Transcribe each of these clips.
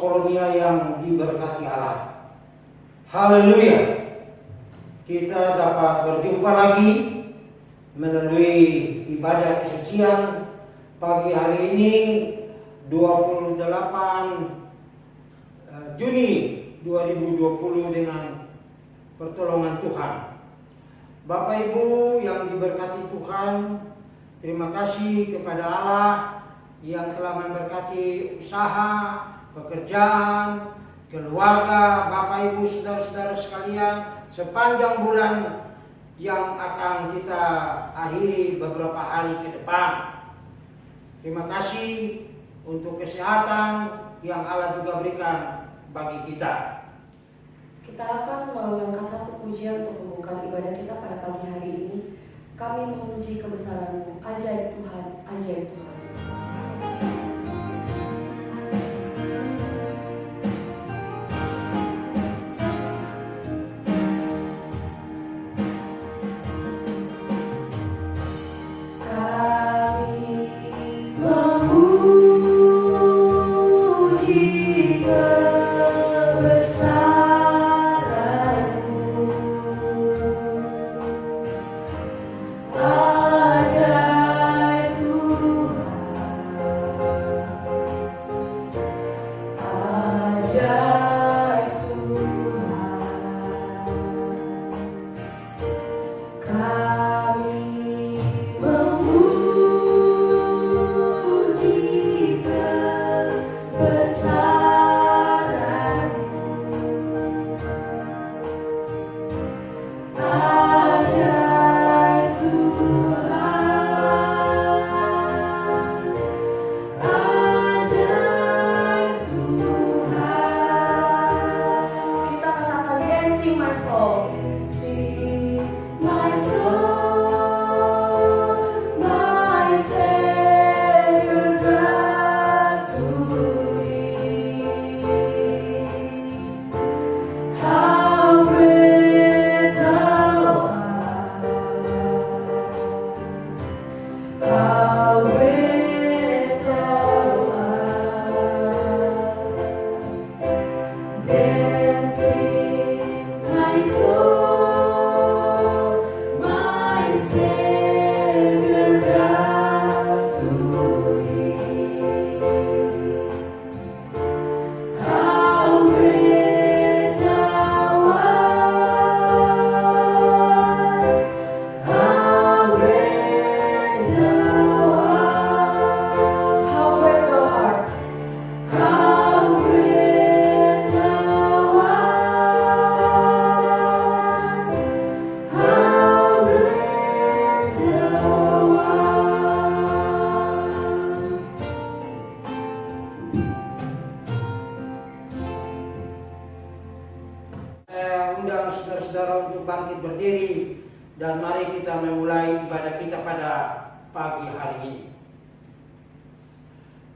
Kolonia yang diberkati Allah. Haleluya. Kita dapat berjumpa lagi melalui ibadah kesucian pagi hari ini 28 Juni 2020 dengan pertolongan Tuhan. Bapak Ibu yang diberkati Tuhan, terima kasih kepada Allah yang telah memberkati usaha, pekerjaan, keluarga, Bapak Ibu, saudara-saudara sekalian sepanjang bulan yang akan kita akhiri beberapa hari ke depan. Terima kasih untuk kesehatan yang Allah juga berikan bagi kita. Kita akan mengangkat satu pujian untuk membuka ibadah kita pada pagi hari ini. Kami memuji kebesaran-Mu, ajaib Tuhan, ajaib Tuhan.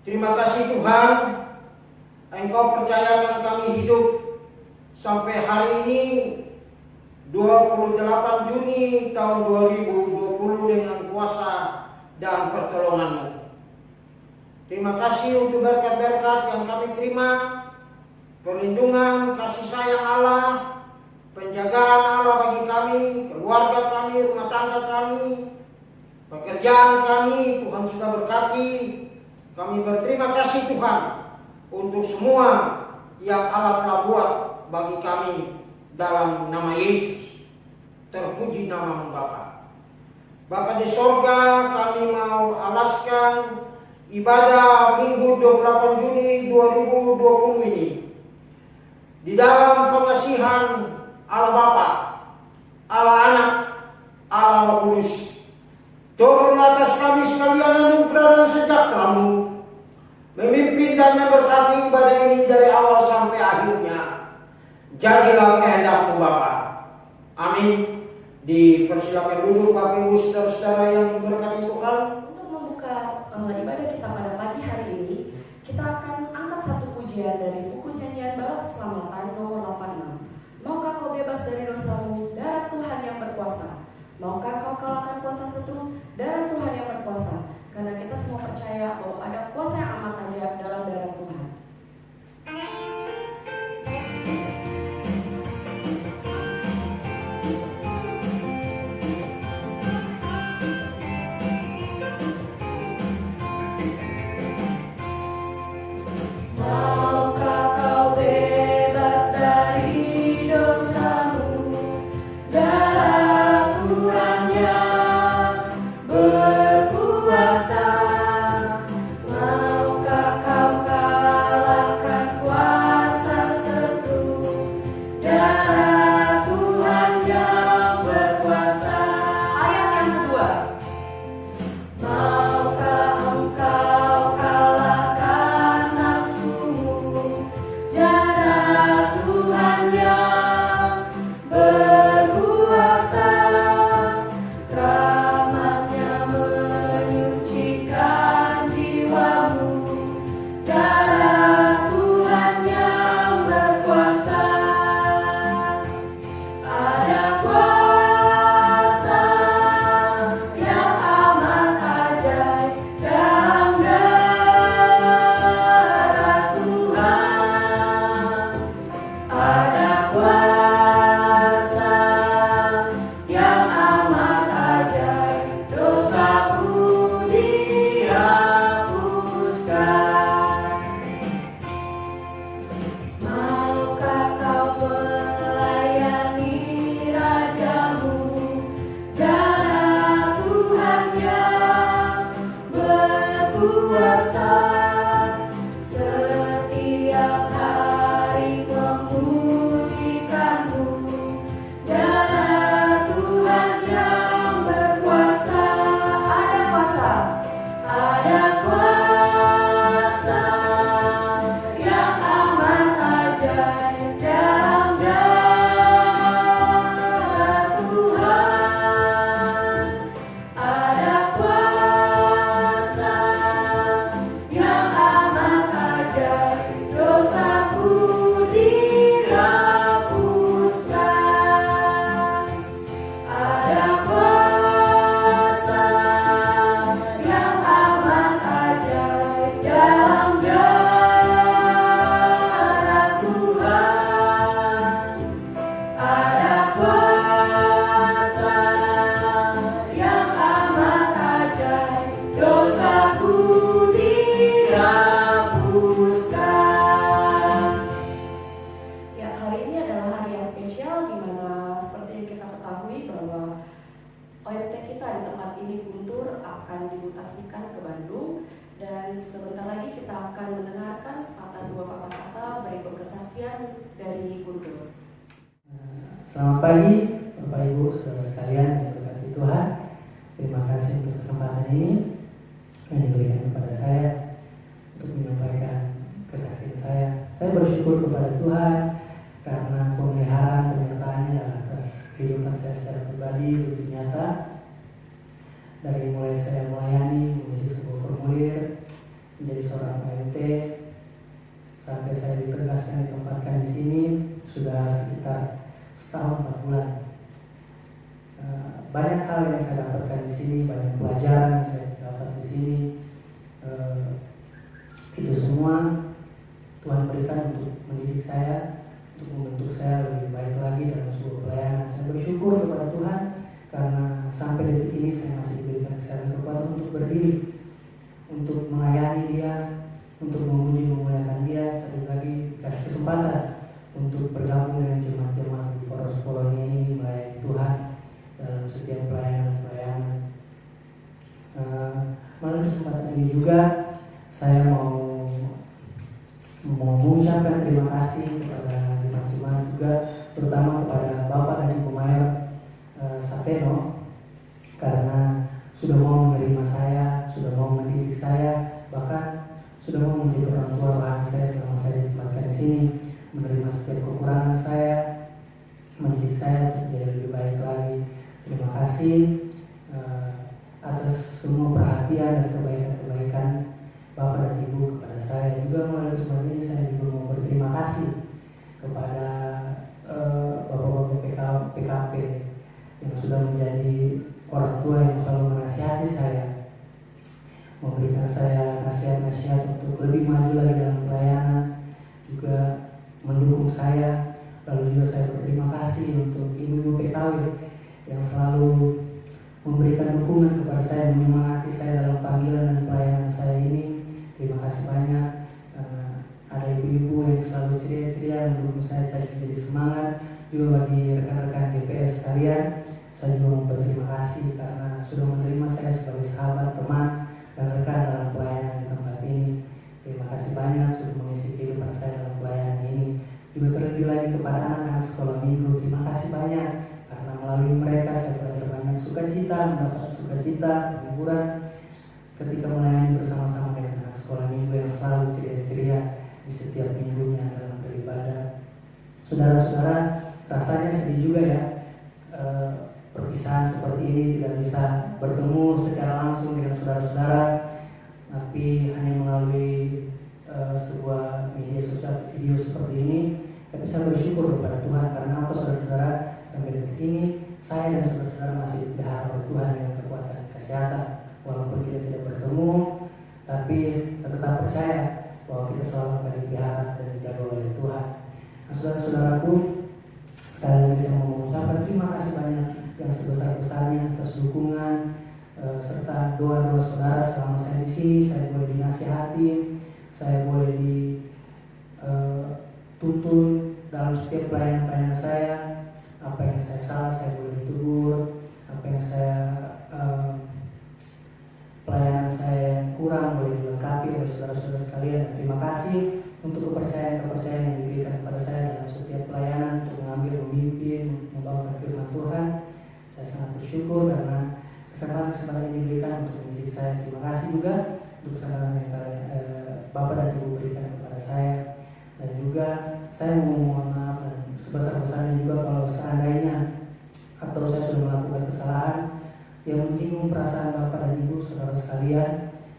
Terima kasih Tuhan, Engkau percayakan kami hidup sampai hari ini 28 Juni tahun 2020 dengan kuasa dan pertolongan-Mu. Terima kasih untuk berkat-berkat yang kami terima, perlindungan, kasih sayang Allah, penjagaan Allah bagi kami, keluarga kami, rumah tangga kami, pekerjaan kami, Tuhan sudah berkati. Kami berterima kasih Tuhan untuk semua yang Allah telah buat bagi kami dalam nama Yesus. Terpuji nama-Mu Bapa. Bapa di sorga, kami mau alaskan ibadah Minggu 28 Juni 2020 ini di dalam pengasihan Allah Bapa, Allah Anak, Allah Roh Kudus. Turun atas kami sekalian anugerah dan sejahtera-Mu, memimpin dan memberkati ibadah ini dari awal sampai akhirnya. Jadilah kehendak-Mu Bapa. Amin. Dipersilakan duduk Bapak Ibu saudara-saudara yang diberkati Tuhan. Untuk membuka ibadah kita pada pagi hari ini, kita akan angkat satu pujian dari buku nyanyian Bala Keselamatan nomor 86. Maukah kau bebas dari dosamu, darah Tuhan yang berkuasa. Maukah kau kalahkan kuasa setru, darah Tuhan yang berkuasa. Karena kita semua percaya bahwa ada kuasa yang amat ajaib dalam darah Tuhan. kuasa, setiap hari memujikanmu. Darah Tuhan yang berkuasa, ada kuasa yang amat ajaib dalam darah Tuhan. Ada kuasa yang amat ajaib, dosaku dihapuskan. Ada kuasa yang amat ajaib dalam darah Tuhan. Ada kuasa yang amat ajaib, dosaku dihapuskan. Ya, hari ini adalah hari yang spesial di mana seperti yang kita ketahui bahwa OMT kita di tempat ini Guntur akan dimutasikan ke Bandung, dan sebentar lagi kita akan mendengarkan sepatah dua patah kata berikut kesaksian dari Guntur. Selamat pagi Bapak Ibu Saudara sekalian yang berkati Tuhan. Terima kasih untuk kesempatan ini yang diberikan kepada saya untuk menyampaikan kesaksian saya. Saya bersyukur kepada Tuhan karena pemeliharaan penyertaannya atas kehidupan saya secara pribadi begitu nyata. Dari mulai saya melayani, mengisi sebuah formulir, menjadi seorang OMT, sampai saya ditegaskan ditempatkan di sini sudah sekitar setahun 4 bulan. Banyak hal yang saya dapatkan di sini, banyak pelajaran yang saya dapat di sini. Itu semua Tuhan berikan untuk mendidik saya, untuk membentuk saya lebih baik lagi dalam sebuah pelayanan. Saya bersyukur kepada Tuhan karena sampai detik ini saya masih diberikan kesehatan kekuatan untuk berdiri, untuk melayani Dia, untuk memuji memuliakan Dia, terlebih lagi kasih kesempatan untuk bergabung dengan jemaat-jemaat di Poros Polonia ini melayani Tuhan dalam setiap pelayanan-pelayanan. Melalui kesempatan ini juga saya mau mengucapkan terima kasih kepada jemaat-jemaat juga, terutama kepada Bapak dan Ibu Mayor Sateno, karena sudah mau menerima saya, sudah mau mendidik saya, bahkan sudah mau menjadi orang tua rohani saya selama saya ditempatkan di sini, menerima setiap kekurangan saya, mendidik saya untuk menjadi lebih baik lagi. Terima kasih atas semua perhatian dan kebaikan-kebaikan Bapak dan Ibu kepada saya. Juga melalui kesempatan ini saya juga mau berterima kasih kepada Bapak-Bapak PKP yang sudah menjadi orang tua yang selalu menasihati saya, memberikan saya nasihat-nasihat untuk lebih maju lagi dalam pelayanan, juga mendukung saya. Lalu juga saya berterima kasih untuk ibu-ibu PKW yang selalu memberikan dukungan kepada saya, menyemangati saya dalam panggilan dan pelayanan saya ini. Terima kasih banyak karena ada ibu-ibu yang selalu ceria-ceria mendukung saya jadi semangat. Juga bagi rekan-rekan DPS sekalian, saya juga mau berterima kasih karena sudah menerima saya sebagai sahabat, teman, dan rekan dalam pelayanan di tempat ini. Terima kasih banyak sudah mengisi kehidupan saya dalam pelayanan ini. Juga terlebih lagi kepada anak-anak sekolah minggu, terima kasih banyak karena melalui mereka saya belajar banyak sukacita, mendapat sukacita, hiburan ketika melayani bersama-sama dengan anak sekolah minggu yang selalu ceria-ceria di setiap minggunya dalam beribadah. Saudara-saudara, rasanya sedih juga ya, perpisahan seperti ini tidak bisa bertemu secara langsung dengan saudara-saudara, tapi hanya melalui sebuah media sosial video seperti ini. Tapi saya bersyukur kepada Tuhan karena apa, saudara-saudara, sampai detik ini saya dan saudara-saudara masih dipelihara oleh Tuhan dengan kekuatan kesehatan. Walaupun kita tidak bertemu, tapi saya tetap percaya bahwa kita selalu akan dipelihara dan dijaga oleh Tuhan. Nah, saudara-saudaraku, sekali lagi saya mau mengucapkan terima kasih banyak yang sebesar-besarnya atas dukungan serta doa-doa saudara selama saya di sini. Saya boleh dinasihati, saya boleh dituntun dalam setiap pelayanan saya. Apa yang saya salah saya boleh ditegur, apa yang saya pelayanan saya yang kurang boleh dilengkapi oleh saudara-saudara sekalian. Terima kasih untuk kepercayaan-kepercayaan yang diberikan kepada saya dalam setiap pelayanan untuk mengambil, memimpin, membawakan firman Tuhan. Saya sangat bersyukur karena kesempatan yang diberikan untuk mendidik saya. Terima kasih juga untuk kesempatan yang Bapak dan Ibu berikan kepada saya. Dan juga saya mohon maaf dan sebesar-besarnya juga kalau seandainya atau saya sudah melakukan kesalahan yang menyinggung perasaan Bapak dan Ibu saudara sekalian,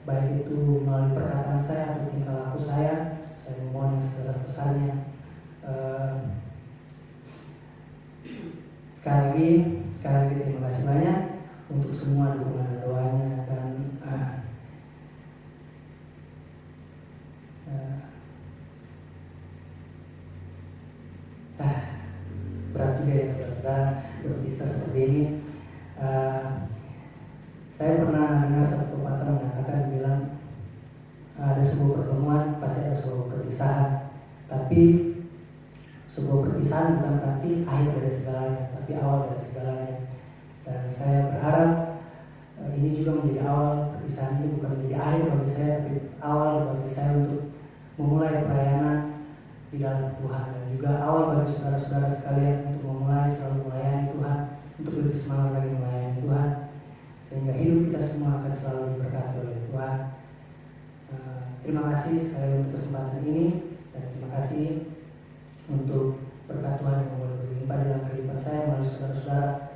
baik itu melalui perkataan saya atau tingkah laku saya mohon yang sebesar-besarnya. Sekali lagi terima kasih banyak untuk semua dukungan dan doanya, dan berat juga ya saudara-saudara berpisah seperti ini. Saya pernah dengar satu pepatah mengatakan bilang ada sebuah pertemuan pasti ada sebuah perpisahan, tapi sebuah perpisahan bukan berarti akhir dari segalanya, tapi awal dari segalanya. Dan saya berharap ini juga menjadi awal, perpisahan ini bukan menjadi akhir bagi saya, tapi awal bagi saya untuk memulai pelayanan di dalam Tuhan, dan juga awal bagi saudara-saudara sekalian untuk memulai selalu melayani Tuhan, untuk lebih semangat lagi melayani Tuhan, sehingga hidup kita semua akan selalu diberkati oleh Tuhan. Terima kasih sekali untuk kesempatan ini, dan terima kasih untuk berkat Tuhan yang boleh berlimpah dalam kehidupan saya melalui saudara-saudara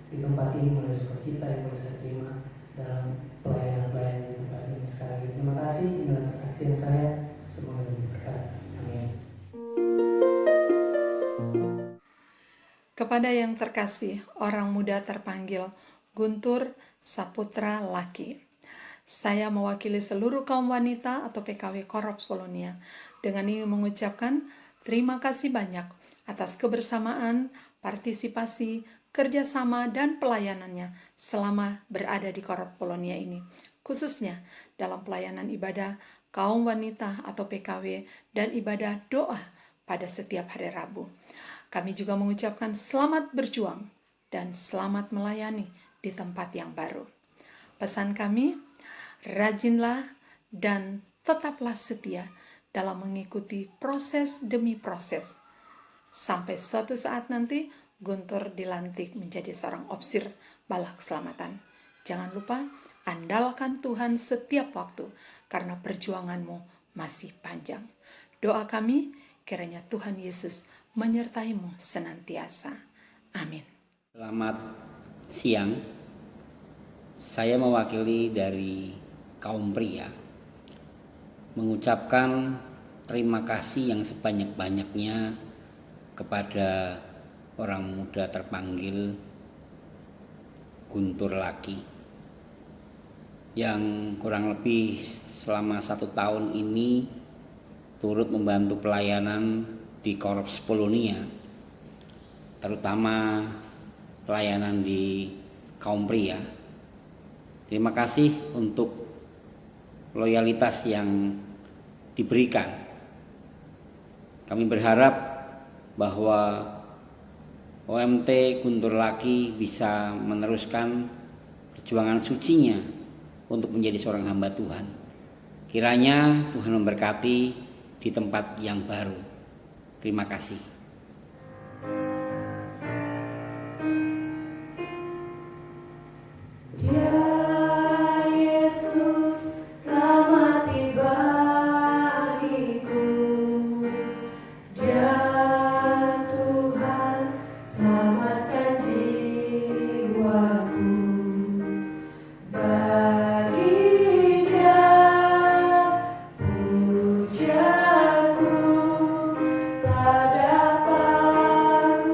di tempat ini, melalui sukacita yang boleh saya terima dalam pelayanan-pelayanan di tempat ini. Sekali lagi terima kasih. Inilah kesaksian saya, semoga diberkati. Amin. Kepada yang terkasih, orang muda terpanggil, Guntur Saputra Laki. Saya mewakili seluruh kaum wanita atau PKW Korps Polonia. Dengan ini mengucapkan terima kasih banyak atas kebersamaan, partisipasi, kerjasama, dan pelayanannya selama berada di Korps Polonia ini. Khususnya dalam pelayanan ibadah kaum wanita atau PKW dan ibadah doa pada setiap hari Rabu. Kami juga mengucapkan selamat berjuang dan selamat melayani di tempat yang baru. Pesan kami, rajinlah dan tetaplah setia dalam mengikuti proses demi proses. Sampai suatu saat nanti Guntur dilantik menjadi seorang opsir bala keselamatan. Jangan lupa, andalkan Tuhan setiap waktu karena perjuanganmu masih panjang. Doa kami, kiranya Tuhan Yesus menyertaimu senantiasa. Amin. Selamat siang. Saya mewakili dari kaum pria mengucapkan terima kasih yang sebanyak-banyaknya kepada orang muda terpanggil Guntur Laki yang kurang lebih selama 1 tahun ini turut membantu pelayanan di Korps Polonia, terutama pelayanan di kaum pria. Terima kasih untuk loyalitas yang diberikan. Kami berharap bahwa OMT Guntur Laki bisa meneruskan perjuangan sucinya untuk menjadi seorang hamba Tuhan. Kiranya Tuhan memberkati di tempat yang baru. Terima kasih. Tak dapat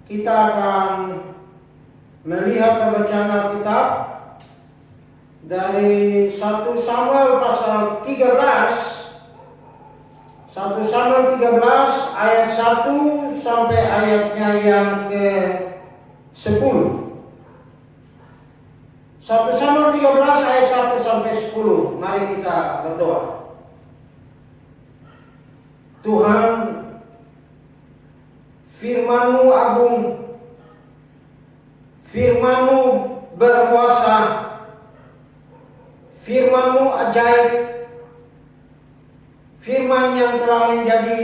kita akan melihat pembacaan Alkitab dari 1 Samuel pasal 13. 1 Samuel 13 ayat 1 sampai ayatnya yang ke-10. 1 Samuel 13 ayat 1 sampai 10. Mari kita berdoa. Tuhan, firman-Mu agung, firman-Mu berkuasa, firman-Mu ajaib, firman yang telah menjadi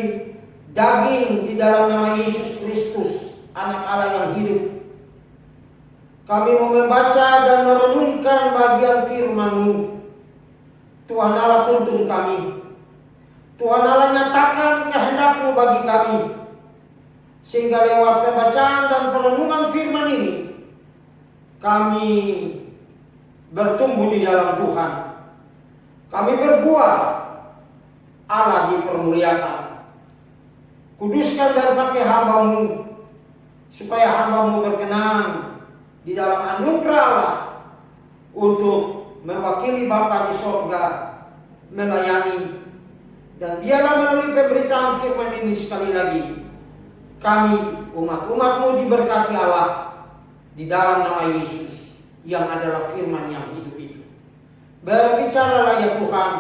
daging di dalam nama Yesus Kristus, Anak Allah yang hidup. Kami mau membaca dan merenungkan bagian firman-Mu. Tuhan Allah, tuntun kami. Tuhan Allah, nyatakan kehendak-Mu bagi kami. Sehingga lewat pembacaan dan perenungan firman ini, kami bertumbuh di dalam Tuhan. Kami berbuah, Allah dipermuliakan. Kuduskan dan pakai hamba-Mu, supaya hamba-Mu berkenan di dalam anugerah Allah untuk mewakili Bapa di sorga, melayani. Dan biarlah melalui pemberitaan firman ini sekali lagi, kami umat-umat-Mu diberkati Allah di dalam nama Yesus yang adalah firman yang hidup itu. Berbicaralah ya Tuhan,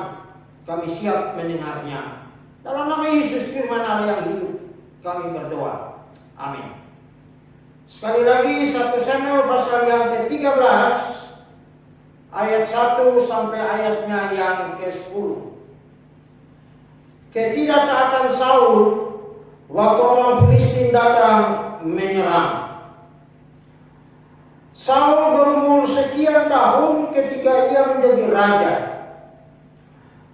kami siap mendengarnya. Dalam nama Yesus firman Allah yang hidup, kami berdoa. Amin. Sekali lagi 1 Samuel pasal yang ke-13 ayat 1 sampai ayatnya yang ke-10. Ketidaktaatan Saul waktu orang Filistin datang menyerang. Saul berumur sekian tahun ketika ia menjadi raja.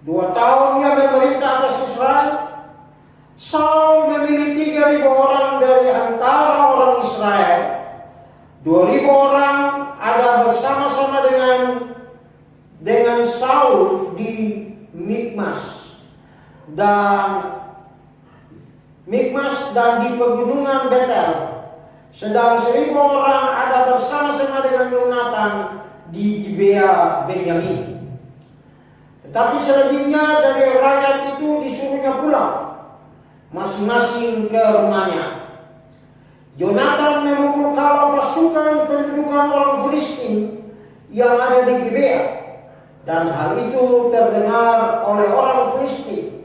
2 tahun ia memerintah atas Israel. Saul memilih 3.000 orang dari antara orang Israel. 2.000 orang ada bersama-sama dengan Saul di Mikmas dan di pegunungan Betel. Sedang 1.000 orang ada bersama-sama dengan Yonatan di Gibea Benyamin. Tetapi selebihnya dari rakyat itu disuruhnya pulang, masing-masing ke rumahnya. Yonatan memukul kawal pasukan pendudukan orang Filistin yang ada di Gibea, dan hal itu terdengar oleh orang Filistin.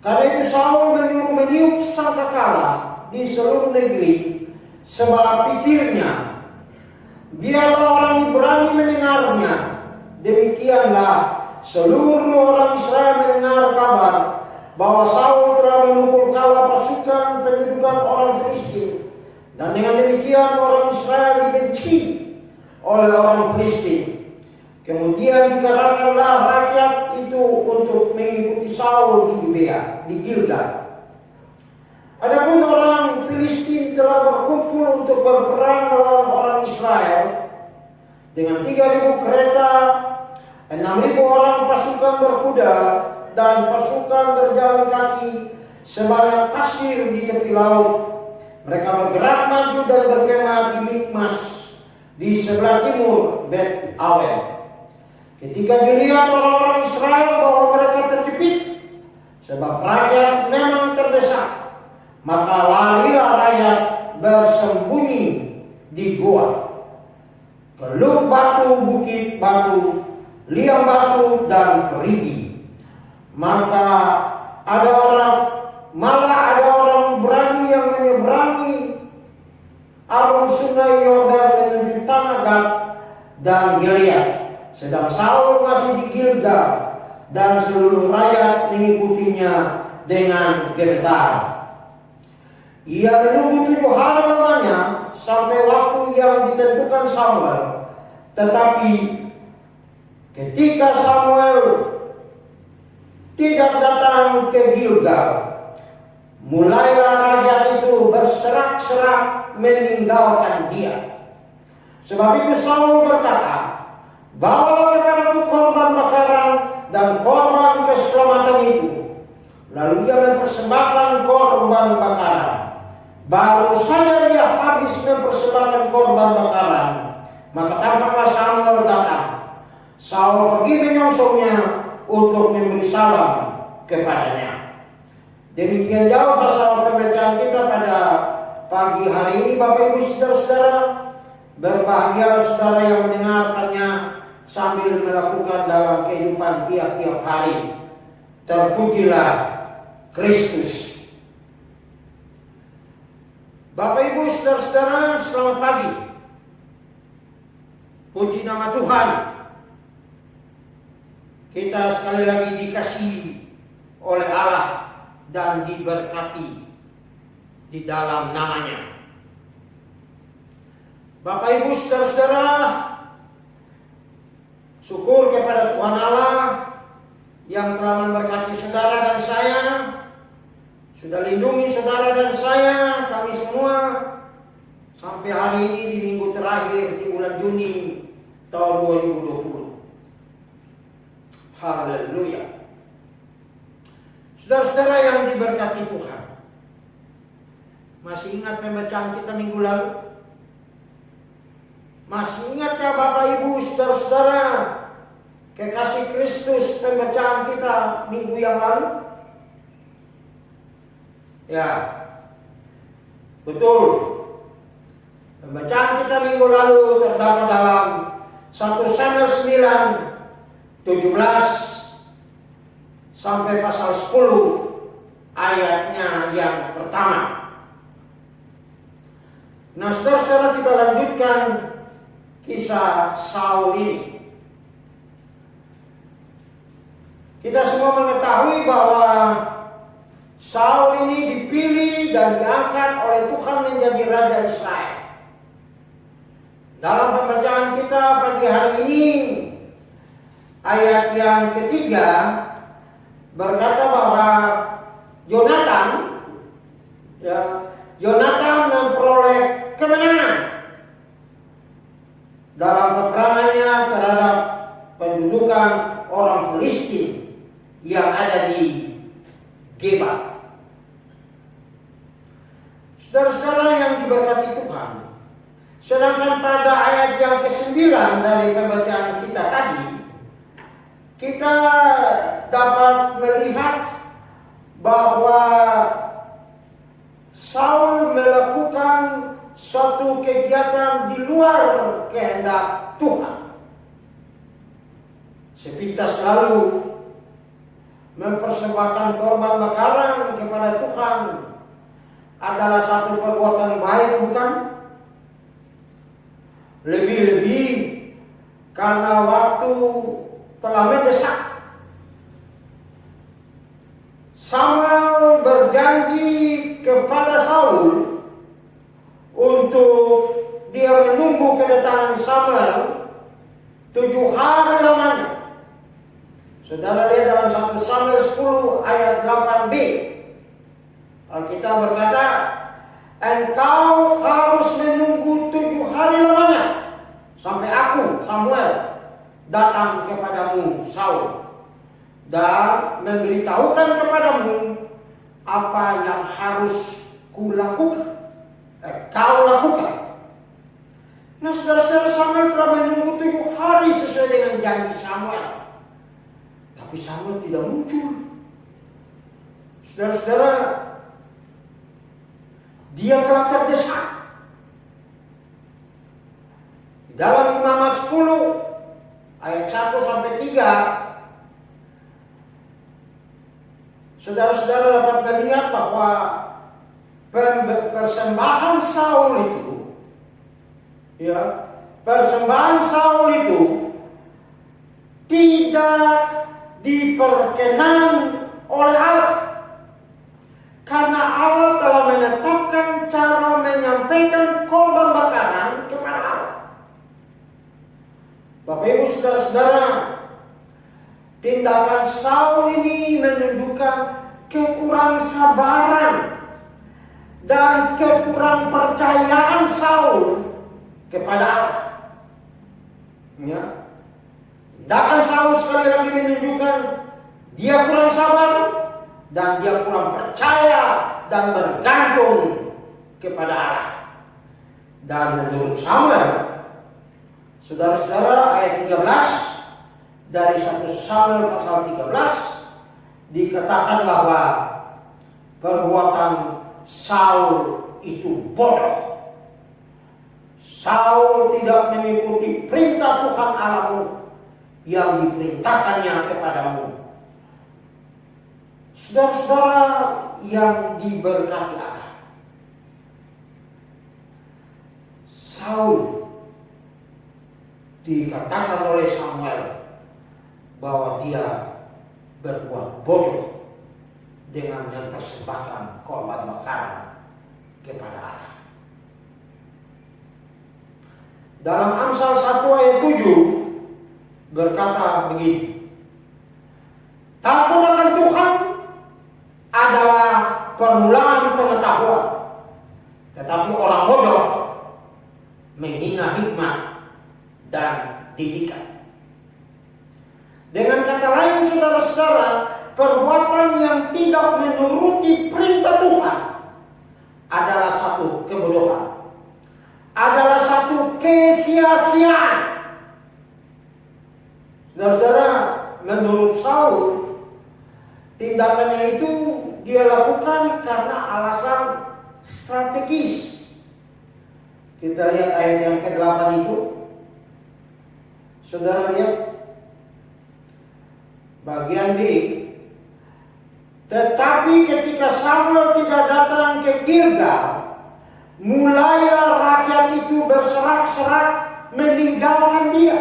Karena itu Saul menyuruh meniup sangkakala di seluruh negeri, sebab pikirnya, biarlah orang Ibrani mendengarnya. Demikianlah seluruh orang Israel mendengar kabar bahwa Saul telah memukul kawal pasukan pendudukan orang Filistin, dan dengan demikian orang Israel dibenci oleh orang Filistin. Kemudian dikerahkanlah rakyat itu untuk mengikuti Saul di Gibea, di Gilgal. Adapun orang Filistin telah berkumpul untuk berperang melawan orang Israel dengan 3.000 kereta, 6.000 orang pasukan berkuda, dan pasukan berjalan kaki sebanyak pasir di tepi laut. Mereka bergerak maju dan berkemah di Mikmas di sebelah timur Bet Awen. Ketika dilihat orang-orang Israel bahwa mereka terjepit, sebab rakyat memang terdesak, maka larilah rakyat bersembunyi di goa, Keluk batu, bukit batu, liang batu, dan perigi. Malah ada orang Ibrani yang menyeberangi arung sungai Yordan menuju tanah Gad dan Gilead. Sedang Saul masih di Gilgal dan seluruh rakyat mengikutinya dengan gemetar. Ia menunggu 7 hari lamanya sampai waktu yang ditentukan Samuel. Tetapi ketika Samuel tidak datang ke Gilgal, mulailah rakyat itu berserak-serak meninggalkan dia. Sebab itu Saul berkata, "Bawalah kepadaku korban bakaran dan korban keselamatan itu." Lalu ia mempersembahkan korban bakaran. Baru saja ia habis kepadanya. Demikian jauh pasal pembacaan kita pada pagi hari ini, Bapak Ibu Saudara-saudara. Berbahagia saudara yang mendengarkannya sambil melakukan dalam kehidupan tiap-tiap hari. Terpujilah Kristus. Bapak Ibu Saudara-saudara, selamat pagi. Puji nama Tuhan. Kita sekali lagi dikasihi oleh Allah dan diberkati di dalam namanya. Bapak Ibu Saudara-saudara, syukur kepada Tuhan Allah yang telah memberkati saudara dan saya, sudah lindungi saudara dan saya, kami semua sampai hari ini di minggu terakhir di bulan Juni tahun 2020. Haleluya. Saudara-saudara yang diberkati Tuhan, masih ingat pembacaan kita minggu lalu? Masih ingatkah Bapak Ibu Saudara-saudara kekasih Kristus pembacaan kita minggu yang lalu? Ya, betul. Pembacaan kita minggu lalu terdapat dalam 1 Samuel 9, 17 sampai pasal 10 ayatnya yang pertama. Nah, saudara-saudara, kita lanjutkan kisah Saul ini. Kita semua mengetahui bahwa Saul ini dipilih dan diangkat oleh Tuhan menjadi Raja Israel. Dalam pembacaan kita pagi hari ini, ayat yang ketiga berkata bahwa Yonatan memperoleh kemenangan dalam peperangannya terhadap pendudukan orang Filistin yang ada di Geba. Saudara-saudara yang diberkati Tuhan, sedangkan pada ayat yang ke-9 dari pembacaan kita tadi, kita dapat melihat bahwa Saul melakukan suatu kegiatan di luar kehendak Tuhan. Sepintas lalu mempersembahkan korban bakaran kepada Tuhan adalah satu perbuatan baik, bukan? Lebih-lebih karena waktu telah mendesak. Samuel berjanji kepada Saul untuk dia menunggu kedatangan Samuel 7 hari lamanya. Saudara lihat dalam 1 Samuel 10 ayat 8b. Alkitab berkata, engkau harus menunggu 7 hari lamanya sampai aku, Samuel, datang kepadamu, Saul, dan memberitahukan kepadamu apa yang harus kau lakukan. Nah, saudara-saudara, Samuel telah menunggu 7 hari sesuai dengan janji Samuel. Tapi Samuel tidak muncul. Saudara-saudara, dia telah terdesak. Dalam Imamat 10 ayat 1 sampai 3, saudara-saudara dapat melihat bahwa persembahan Saul itu, persembahan Saul itu tidak diperkenan oleh Allah, karena Allah telah menetapkan cara menyampaikan korban bakaran kepada Allah. Bapak Ibu saudara-saudara, tindakan Saul ini menunjukkan kekurang sabaran dan kekurang percayaan Saul kepada Allah. Ya. Tindakan Saul sekali lagi menunjukkan dia kurang sabar dan dia kurang percaya dan bergantung kepada Allah. Dan menurut Samuel, saudara-saudara, ayat 13 dari 1 Samuel pasal 13, dikatakan bahwa perbuatan Saul itu bodoh. Saul tidak mengikuti perintah Tuhan Allahmu yang diperintahkannya kepadamu. Saudara-saudara yang diberkati Allah, Saul dikatakan oleh Samuel bahwa dia berbuat bodoh dengan mempersembahkan korban bakaran kepada Allah. Dalam Amsal 1 ayat 7 berkata begini, takut akan Tuhan adalah permulaan pengetahuan, tetapi orang bodoh menghina hikmat dan didikan. Dengan kata lain, saudara-saudara, perbuatan yang tidak menuruti perintah Tuhan adalah satu kebodohan, adalah satu kesia-siaan. Saudara-saudara, menurut Saul, tindakannya itu dia lakukan karena alasan strategis. Kita lihat ayat yang ke-8 itu. Saudara lihat bagian D. Tetapi ketika Samuel tidak datang ke Gilgal, mulailah rakyat itu berserak-serak meninggalkan dia.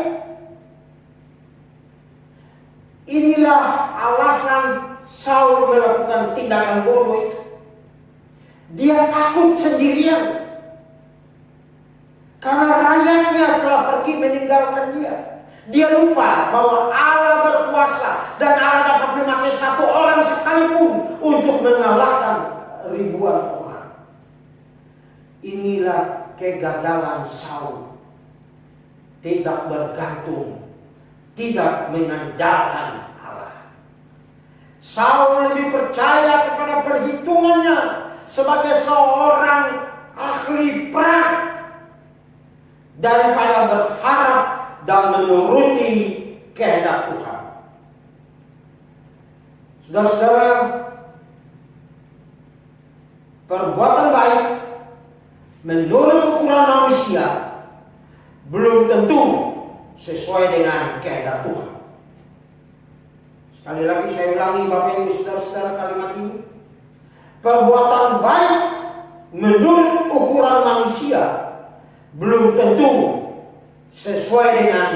Inilah alasan Saul melakukan tindakan bodoh itu. Dia takut sendirian karena rakyatnya telah pergi meninggalkan dia. Dia lupa bahwa Allah berkuasa dan Allah dapat memakai satu orang sekalipun untuk mengalahkan ribuan orang. Inilah kegagalan Saul. Tidak bergantung, tidak mengandalkan Allah. Saul lebih percaya kepada perhitungannya sebagai seorang ahli perang daripada berharap dan menuruti kehendak Tuhan. Saudara-saudara, perbuatan baik menurut ukuran manusia belum tentu sesuai dengan kehendak Tuhan. Sekali lagi saya ulangi Bapak Ibu saudara-saudara kalimat ini. Perbuatan baik menurut ukuran manusia belum tentu sesuai dengan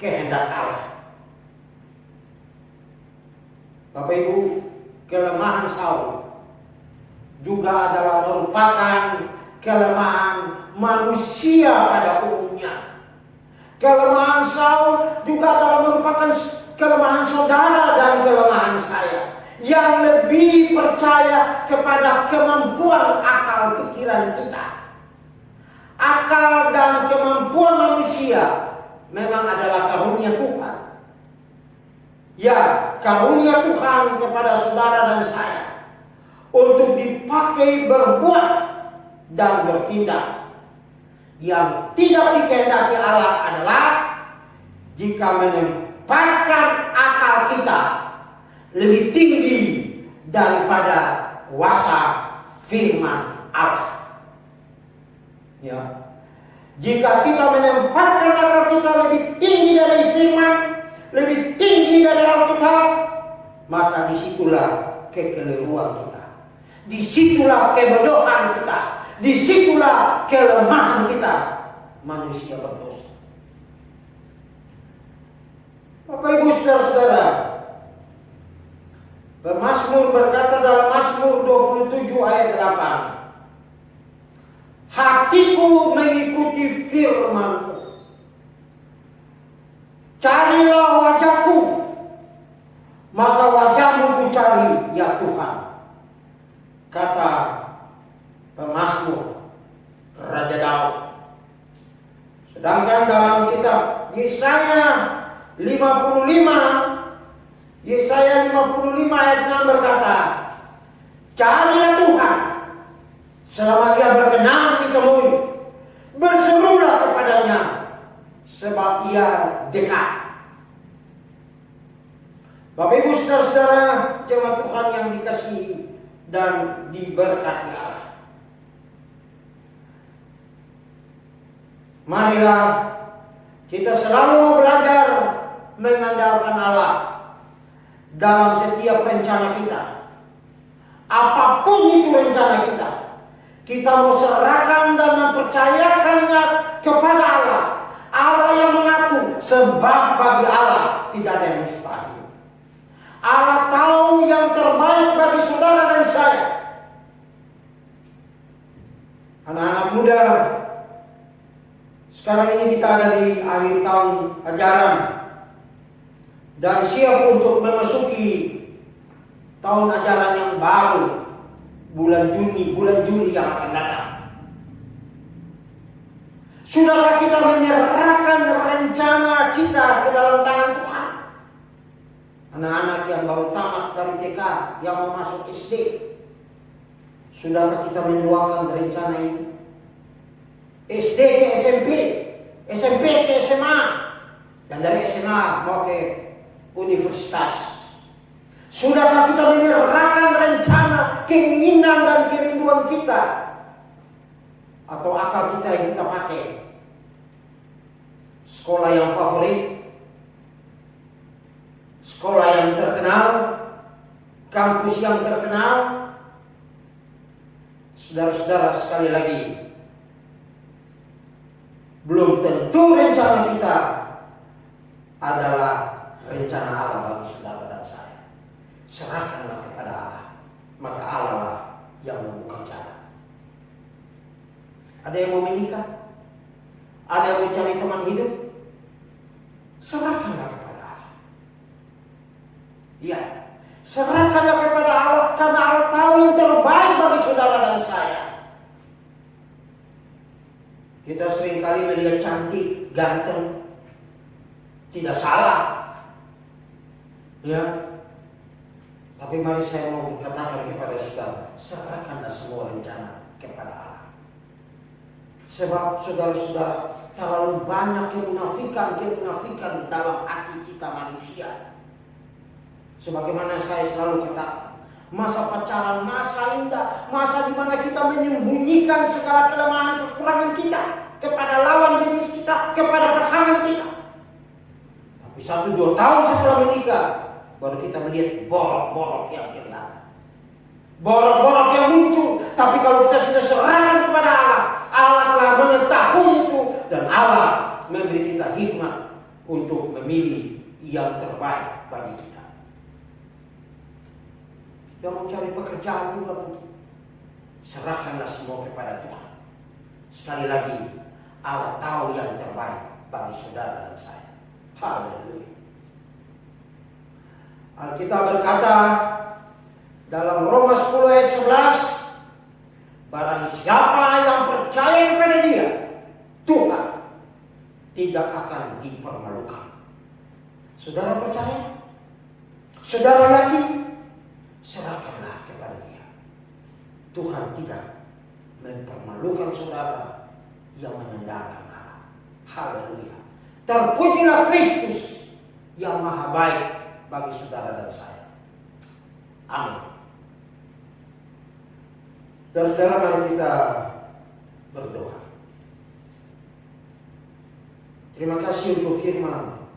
kehendak Allah. Bapak Ibu, kelemahan Saul juga adalah merupakan kelemahan manusia pada umumnya. Kelemahan Saul juga adalah merupakan kelemahan saudara dan kelemahan saya, yang lebih percaya kepada kemampuan akal pikiran kita. Akal dan kemampuan manusia memang adalah karunia Tuhan. Ya, karunia Tuhan kepada saudara dan saya untuk dipakai berbuat dan bertindak. Yang tidak dikehendaki Allah adalah jika menempatkan akal kita lebih tinggi daripada kuasa firman Allah. Ya. Jika kita menempatkan akal kita lebih tinggi dari firman, lebih tinggi dari Alkitab, maka disitulah kekeliruan kita, disitulah kebodohan kita, disitulah kelemahan kita, manusia berdosa. Bapak Ibu saudara-saudara, Pemazmur berkata dalam Mazmur 27 ayat 8, hatiku mengikuti firman-Mu. Carilah wajahku, maka wajah-Mu ku cari, ya Tuhan. Kata pemazmur Raja Daud. Sedangkan dalam kitab Yesaya 55 ayat 6 berkata, carilah Tuhan selama Ia berkenan ditemui, berserulah kepadanya sebab Ia dekat. Bapak Ibu saudara-saudara, jemaat Tuhan yang dikasihi dan diberkati Allah. Marilah kita selalu mau belajar mengandalkan Allah dalam setiap rencana kita. Apapun itu rencana kita, kita mau serahkan dan mempercayakannya kepada Allah. Allah yang mengatur, sebab bagi Allah tidak ada yang mustahil. Allah tahu yang terbaik bagi saudara dan saya. Anak-anak muda, sekarang ini kita ada di akhir tahun ajaran dan siap untuk memasuki tahun ajaran yang baru, bulan Juli yang akan datang. Sudahkah kita menyerahkan rencana kita ke dalam tangan Tuhan? Anak-anak yang baru tamat dari TK, yang mau masuk SD, sudahkah kita mendoakan rencana ini? SD ke SMP, SMP ke SMA, dan dari SMA mau ke universitas. Sudahkah kita menyerahkan rencana, keinginan dan kerinduan kita? Atau akal kita yang kita pakai? Sekolah yang favorit, sekolah yang terkenal, kampus yang terkenal. Saudara-saudara, sekali lagi, belum tentu rencana kita adalah rencana Allah bagi saudara dan saya. Serahkanlah kepada Allah, maka Allah lah yang membuka jalan. Ada yang mau menikah, ada yang mencari teman hidup, serahkanlah kepada Allah. Ya, serahkanlah kepada Allah, karena Allah tahu yang terbaik bagi saudara dan saya. Kita seringkali melihat cantik, ganteng, tidak salah, ya. Tapi mari saya mau berkatakan kepada saudara, serahkanlah semua rencana kepada Allah. Sebab saudara-saudara, terlalu banyak kemunafikan dalam hati kita manusia. Sebagaimana saya selalu katakan, masa pacaran, masa indah, masa di mana kita menyembunyikan segala kelemahan kekurangan kita kepada lawan jenis kita, kepada pasangan kita. Tapi 1-2 tahun setelah menikah, baru kita melihat borok-borok yang kelihatan, borok-borok yang muncul. Tapi kalau kita sudah serahkan kepada Allah, Allah telah mengetahui itu, dan Allah memberi kita hikmat untuk memilih yang terbaik bagi kita. Yang mencari pekerjaan juga begitu, serahkanlah semua kepada Tuhan. Sekali lagi, Allah tahu yang terbaik bagi saudara dan saya. Haleluya. Alkitab berkata dalam Roma 10 ayat 11, barang siapa yang percaya kepada Dia, Tuhan tidak akan dipermalukan. Saudara percaya? Saudara yakin? Serahkanlah kepada Dia. Tuhan tidak mempermalukan saudara yang menyandarkan Allah. Haleluya. Terpujilah Kristus yang maha baik bagi saudara dan saya. Amin. Dan saudara, mari kita berdoa. Terima kasih untuk firman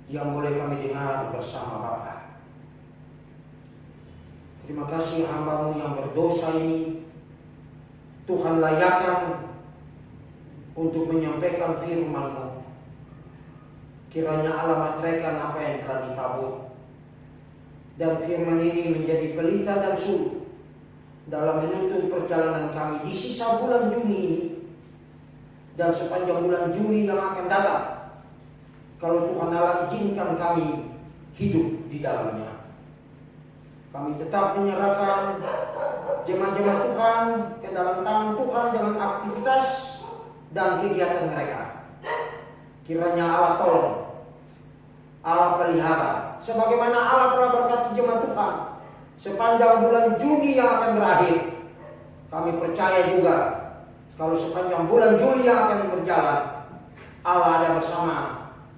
yang boleh kami dengar bersama Bapa. Terima kasih hamba-Mu yang berdosa ini Tuhan layakkan untuk menyampaikan firman-Mu. Kiranya Allah materaikan apa yang telah ditabur, dan firman ini menjadi pelita dan suluh dalam menuntun perjalanan kami di sisa bulan Juni ini dan sepanjang bulan Juli yang akan datang, kalau Tuhan Allah izinkan kami hidup di dalamnya. Kami tetap menyerahkan jemaat-jemaat Tuhan ke dalam tangan Tuhan dengan aktivitas dan kegiatan mereka. Kiranya Allah tolong, Allah pelihara, sebagaimana Allah telah berkati jemaat Tuhan sepanjang bulan Juni yang akan berakhir. Kami percaya juga kalau sepanjang bulan Juli yang akan berjalan, Allah ada bersama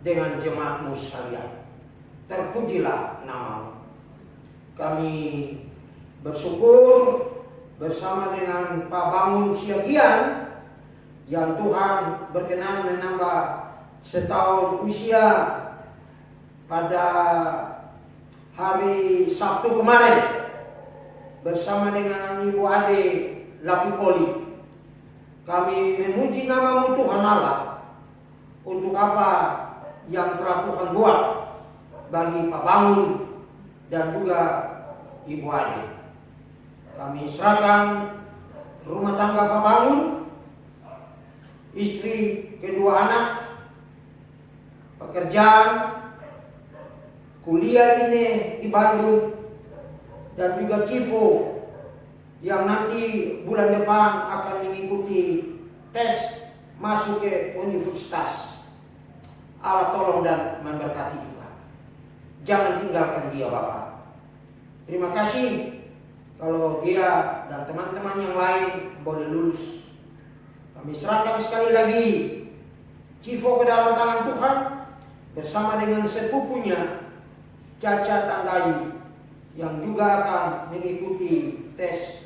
dengan jemaat-Mu sekalian. Terpujilah nama-Mu. kami bersyukur bersama dengan Pak Bangun Siagian yang Tuhan berkenan menambah setahun usia pada hari Sabtu kemarin bersama dengan Ibu Ade Lapikoli. Kami memuji nama-Mu Tuhan Allah untuk apa yang telah Tuhan buat bagi Pak Bangun dan juga Ibu Ade. Kami serahkan rumah tangga Pak Bangun, istri, kedua anak, pekerjaan, kuliah ini di Bandung, dan juga Civo yang nanti bulan depan akan mengikuti tes masuk ke universitas. Allah tolong dan memberkati juga. Jangan tinggalkan dia Bapak. Terima kasih kalau dia dan teman-teman yang lain boleh lulus. Kami serahkan sekali lagi Civo ke dalam tangan Tuhan bersama dengan sepupunya Caca Tandai yang juga akan mengikuti tes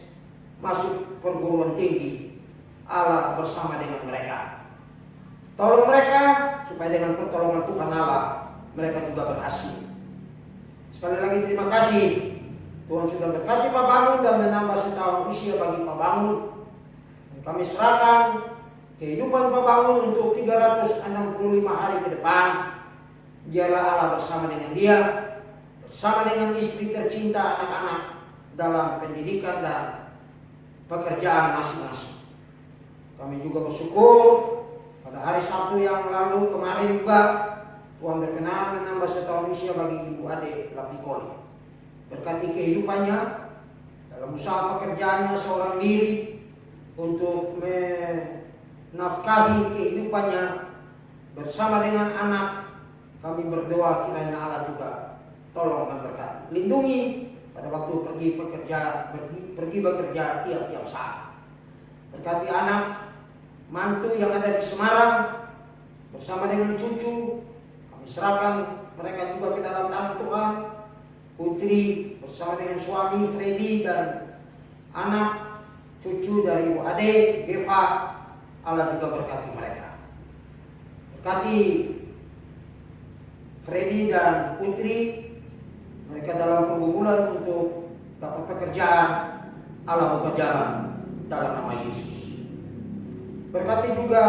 masuk perguruan tinggi. Allah bersama dengan mereka. Tolong mereka supaya dengan pertolongan Tuhan Allah mereka juga berhasil. Sekali lagi terima kasih. Tuhan sudah berkati Pak Bangun dan menambah setahun usia bagi Pak Bangun. Dan kami serahkan kehidupan Pak Bangun untuk 365 hari ke depan. Biarlah Allah bersama dengan dia, bersama dengan istri tercinta, anak-anak dalam pendidikan dan pekerjaan masing-masing. Kami juga bersyukur pada hari Sabtu yang lalu kemarin juga Tuhan berkenan menambah setahun usia bagi Ibu Ade Lapikoli. Berkati kehidupannya dalam usaha pekerjaannya seorang diri untuk menafkahi kehidupannya bersama dengan anak. Kami berdoa kiranya Allah juga tolong memberkati, lindungi pada waktu pergi bekerja tiap-tiap saat. Berkati anak, mantu yang ada di Semarang bersama dengan cucu. Kami serahkan mereka juga ke dalam tangan Tuhan. Putri bersama dengan suami Freddy dan anak cucu dari Ibu Ade, Geva, Allah juga berkati mereka. Berkati Freddy dan Putri, mereka dalam pergumulan untuk dapat pekerjaan, Allah buka jalan dalam nama Yesus. Berkati juga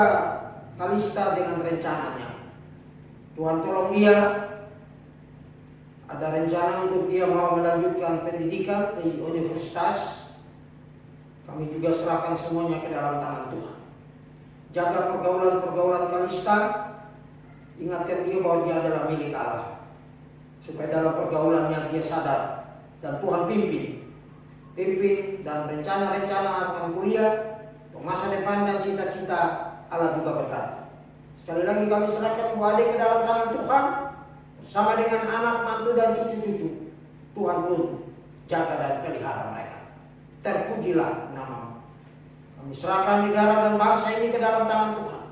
Kalista dengan rencananya. Tuhan tolong dia. Ada rencana untuk dia mau melanjutkan pendidikan di universitas. Kami juga serahkan semuanya ke dalam tangan Tuhan. Jaga pergaulan-pergaulan Kalista. Ingatkan dia bahwa dia adalah milik Allah. Supaya dalam pergaulannya dia sadar. Dan Tuhan pimpin dan rencana-rencana akan kuliah, masa depan dan cita-cita Allah juga berkati. Sekali lagi kami serahkan Bu Ade ke dalam tangan Tuhan. Bersama dengan anak, mantu dan cucu-cucu. Tuhan pun jaga dan pelihara mereka. Terpujilah nama-Mu. Kami serahkan negara dan bangsa ini ke dalam tangan Tuhan.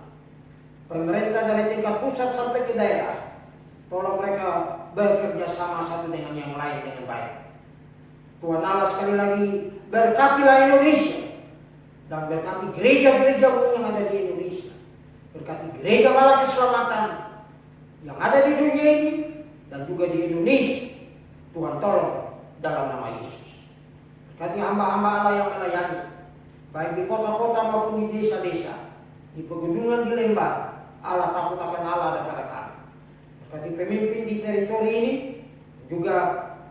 Pemerintah dari tingkat pusat sampai ke daerah, tolong mereka bekerja sama satu dengan yang lain dengan baik. Tuhan Allah sekali lagi berkatilah Indonesia dan berkati gereja-gereja-Mu yang ada di Indonesia. Berkati gereja Bala Keselamatan yang ada di dunia ini dan juga di Indonesia. Tuhan tolong dalam nama Yesus. Berkati hamba-hamba Allah yang melayani, baik di kota-kota maupun di desa-desa, di pegunungan, di lembah. Allah takut akan Allah daripada kami. Berkati pemimpin di teritori ini, juga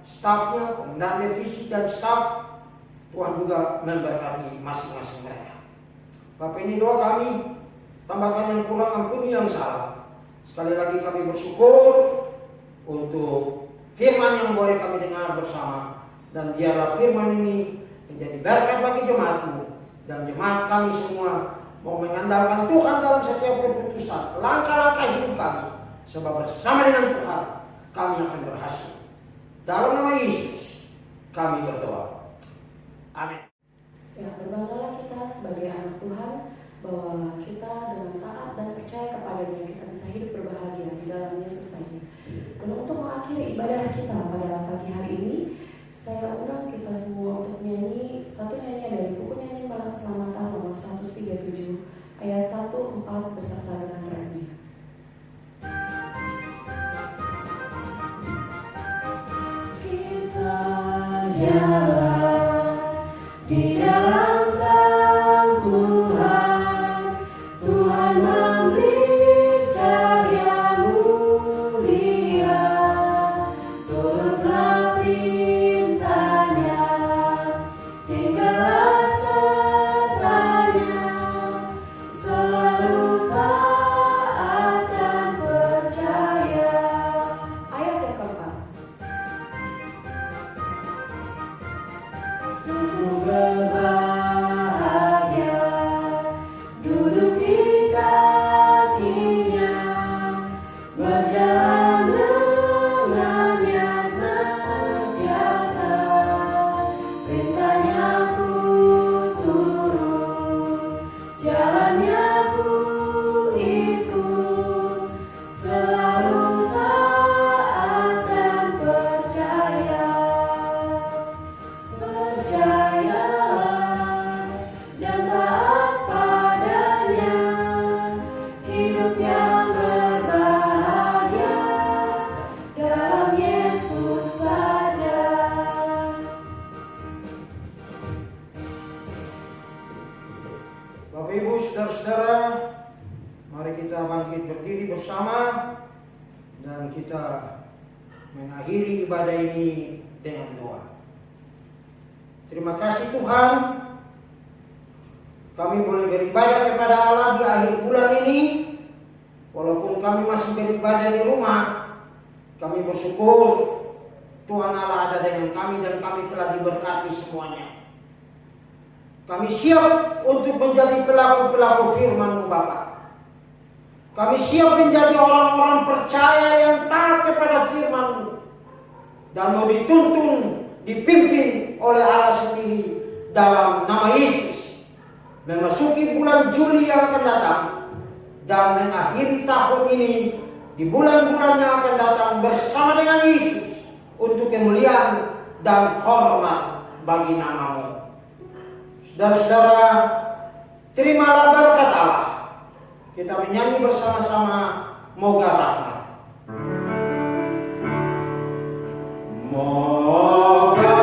stafnya, komandan divisi dan staf. Tuhan juga memberkati masing-masing mereka. Bapak, ini doa kami, tambahkan yang kurang, ampuni yang salah. Sekali lagi kami bersyukur untuk firman yang boleh kami dengar bersama. Dan biarlah firman ini menjadi berkat bagi jemaat-Mu. Dan jemaat kami semua mau mengandalkan Tuhan dalam setiap keputusan, langkah-langkah hidup kami. Sebab bersama dengan Tuhan kami akan berhasil. Dalam nama Yesus kami berdoa. Amin. Ya, berbanggalah kita sebagai anak Tuhan bahwa kita dengan taat dan percaya kepadanya kita bisa hidup berbahagia di dalam Yesus saja. Dan untuk mengakhiri ibadah kita pada pagi hari ini, Saya undang kita semua untuk nyanyi satu nyanyian dari buku nyanyian Bala Keselamatan nomor 137 ayat 1-4 beserta dengan refnya. Kita jalan di dalam terang Tuhan, Tuhan memberi cahaya mulia, turutlah perintahnya, tinggallah sertanya, selalu taat dan percaya. Ayat yang keempat. Sungguh berbahagia duduk di kakinya, berjalan dengannya senantiasa, perintahnya ku turut, jalannya ku ikut, selalu taat dan percaya. Percayalah dan taat padanya, hidup yang berbahagia dalam Yesus saja. Bapak Ibu, saudara-saudara, mari kita bangkit berdiri bersama dan kita mengakhiri ibadah ini dengan doa. Terima kasih Tuhan, kami boleh beribadah kepada Allah di akhir bulan ini. Walaupun kami masih beribadah di rumah, kami bersyukur Tuhan Allah ada dengan kami dan kami telah diberkati semuanya. Kami siap untuk menjadi pelaku-pelaku firman-Mu Bapa. Kami siap menjadi orang-orang percaya yang taat kepada firman-Mu dan mau dituntun, dipimpin oleh Allah sendiri dalam nama Yesus, memasuki bulan Juli yang akan datang dan mengakhiri tahun ini di bulan-bulan yang akan datang bersama dengan Yesus untuk kemuliaan dan hormat bagi nama-Mu. Saudara-saudara, terimalah berkat Allah. Kita menyanyi bersama-sama Moga Rahmat. Moga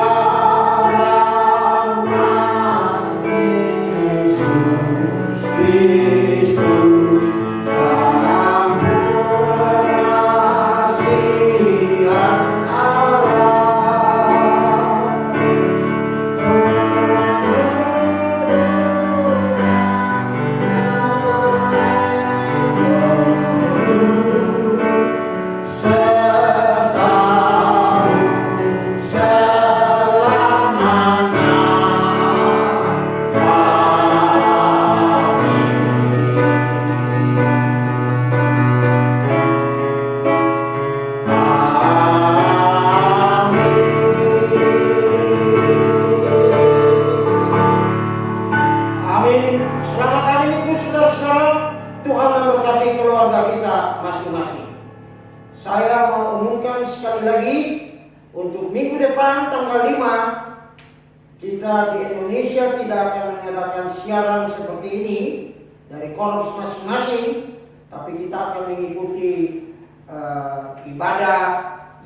rahmat Yesus Kristus dalam pengasihan Allah. Amin. Selamat hari Minggu saudara-saudara. Tuhan memberkati keluarga kita masing-masing. Saya mau umumkan sekali lagi untuk minggu depan tanggal 5 kita di Indonesia tidak akan mengadakan siaran seperti ini dari korps masing-masing, tapi kita akan mengikuti ibadah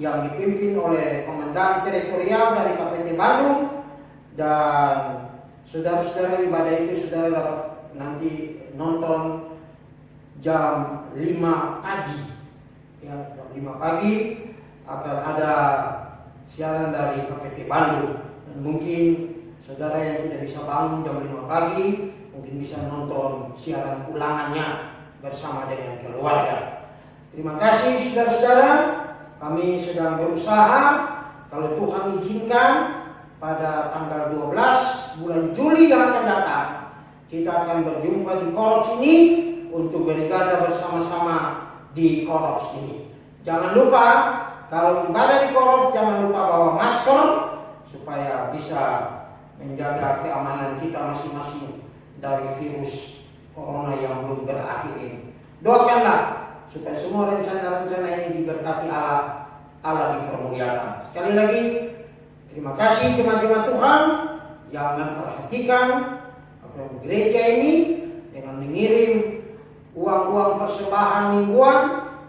yang dipimpin oleh komandan teritorial dari KPT Bandung. Dan saudara-saudara, ibadah itu saudara dapat nanti nonton jam 5 pagi. Ya, jam 5 pagi akan ada siaran dari KPT Bandung. Dan mungkin saudara yang tidak bisa bangun jam 5 pagi mungkin bisa nonton siaran ulangannya bersama dengan keluarga. Terima kasih saudara-saudara. Kami sedang berusaha, kalau Tuhan izinkan, pada tanggal 12 bulan Juli yang akan datang kita akan berjumpa di korps ini untuk beribadah bersama-sama di korps ini. Jangan lupa kalau ibadah di korps jangan lupa bawa masker supaya bisa menjaga keamanan kita masing-masing dari virus corona yang belum berakhir ini. Doakanlah supaya semua rencana-rencana ini diberkati Allah, Allah dipermuliakan. Sekali lagi Terima kasih teman-teman Tuhan yang memperhatikan gereja ini dengan mengirim uang-uang persembahan mingguan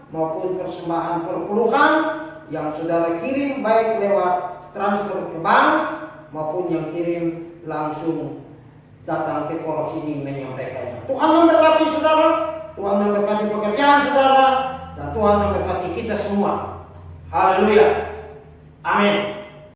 maupun persembahan perpuluhan yang saudara kirim baik lewat transfer ke bank maupun yang kirim langsung datang ke Koros ini menyampaikannya. Tuhan memberkati saudara, Tuhan memberkati pekerjaan saudara, dan Tuhan memberkati kita semua. Haleluya. Amin.